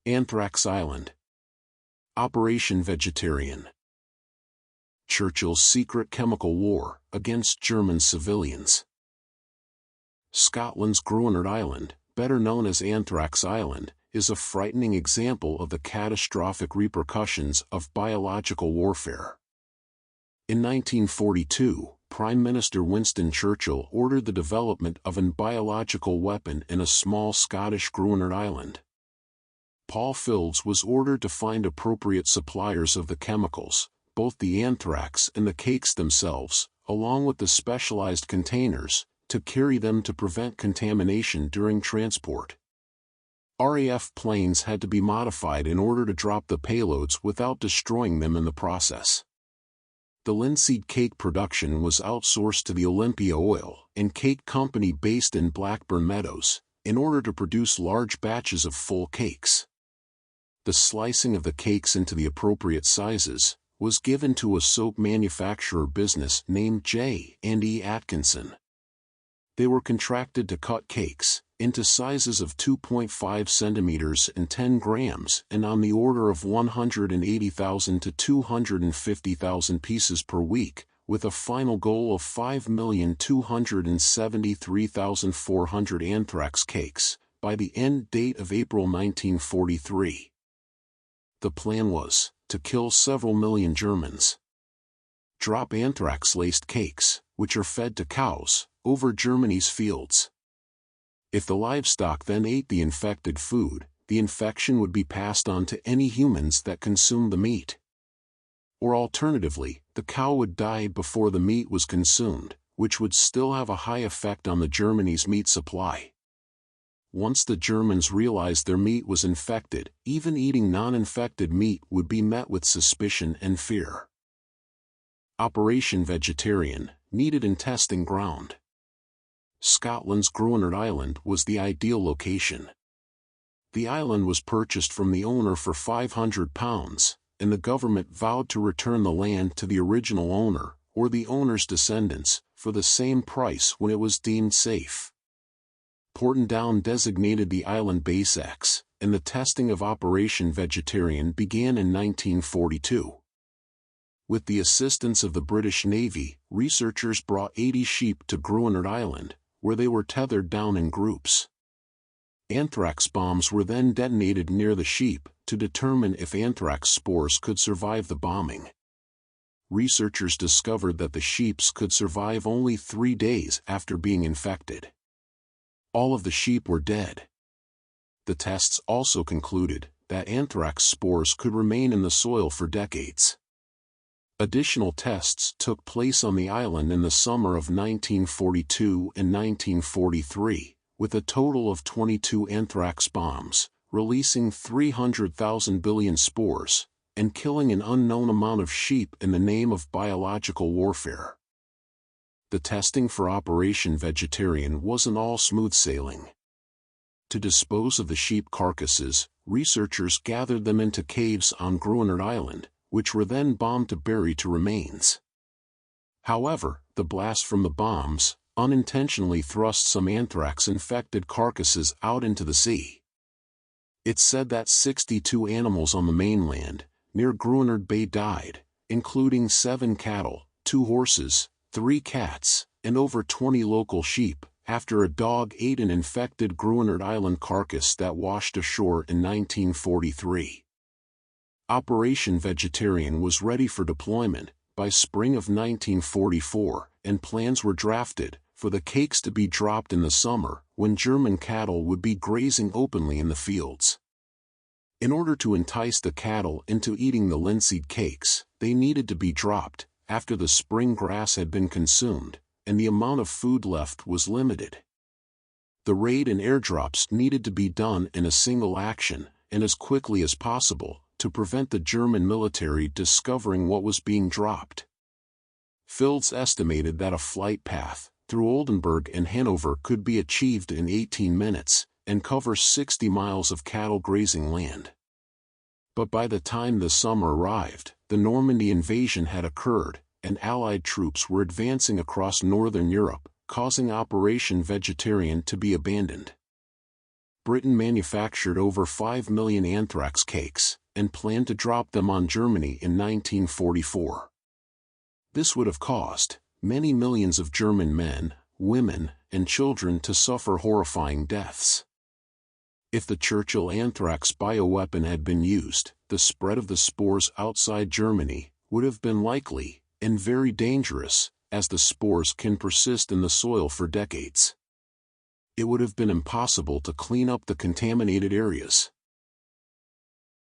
Anthrax Island. Operation Vegetarian. Churchill's secret chemical war against German civilians. Scotland's Groenland Island, better known as Anthrax Island, is a frightening example of the catastrophic repercussions of biological warfare. In 1942, Prime Minister Winston Churchill ordered the development of an biological weapon in a small Scottish Groenland island. Paul Fields was ordered to find appropriate suppliers of the chemicals, both the anthrax and the cakes themselves, along with the specialized containers, to carry them to prevent contamination during transport. RAF planes had to be modified in order to drop the payloads without destroying them in the process. The linseed cake production was outsourced to the Olympia Oil and Cake Company based in Blackburn Meadows, in order to produce large batches of full cakes. The slicing of the cakes into the appropriate sizes was given to a soap manufacturer business named J&E Atkinson. They were contracted to cut cakes into sizes of 2.5 centimeters and 10 grams and on the order of 180,000 to 250,000 pieces per week, with a final goal of 5,273,400 anthrax cakes by the end date of April 1943. The plan was to kill several million Germans. Drop anthrax-laced cakes, which are fed to cows, over Germany's fields. If the livestock then ate the infected food, the infection would be passed on to any humans that consumed the meat. Or alternatively, the cow would die before the meat was consumed, which would still have a high effect on the Germany's meat supply. Once the Germans realized their meat was infected, even eating non-infected meat would be met with suspicion and fear. Operation Vegetarian, needed in testing ground. Scotland's Groenland Island was the ideal location. The island was purchased from the owner for £500, and the government vowed to return the land to the original owner, or the owner's descendants, for the same price when it was deemed safe. Portadown designated the island Base X, and the testing of Operation Vegetarian began in 1942. With the assistance of the British Navy, researchers brought 80 sheep to Groenland Island, where they were tethered down in groups. Anthrax bombs were then detonated near the sheep to determine if anthrax spores could survive the bombing. Researchers discovered that the sheep could survive only 3 days after being infected. All of the sheep were dead. The tests also concluded that anthrax spores could remain in the soil for decades. Additional tests took place on the island in the summer of 1942 and 1943, with a total of 22 anthrax bombs, releasing 300,000 billion spores, and killing an unknown amount of sheep in the name of biological warfare. The testing for Operation Vegetarian wasn't all smooth sailing. To dispose of the sheep carcasses, researchers gathered them into caves on Groenland Island, which were then bombed to bury to remains. However, the blast from the bombs unintentionally thrust some anthrax-infected carcasses out into the sea. It's said that 62 animals on the mainland, near Groenland Bay died, including 7 cattle, 2 horses, 3 cats, and over 20 local sheep, after a dog ate an infected Groenland Island carcass that washed ashore in 1943. Operation Vegetarian was ready for deployment by spring of 1944, and plans were drafted for the cakes to be dropped in the summer when German cattle would be grazing openly in the fields. In order to entice the cattle into eating the linseed cakes, they needed to be dropped after the spring grass had been consumed, and the amount of food left was limited. The raid and airdrops needed to be done in a single action, and as quickly as possible, to prevent the German military discovering what was being dropped. Fields estimated that a flight path through Oldenburg and Hanover could be achieved in 18 minutes, and cover 60 miles of cattle grazing land. But by the time the summer arrived, the Normandy invasion had occurred, and Allied troops were advancing across northern Europe, causing Operation Vegetarian to be abandoned. Britain manufactured over 5 million anthrax cakes, and planned to drop them on Germany in 1944. This would have caused many millions of German men, women, and children to suffer horrifying deaths. If the Churchill anthrax bioweapon had been used, the spread of the spores outside Germany would have been likely, and very dangerous, as the spores can persist in the soil for decades. It would have been impossible to clean up the contaminated areas.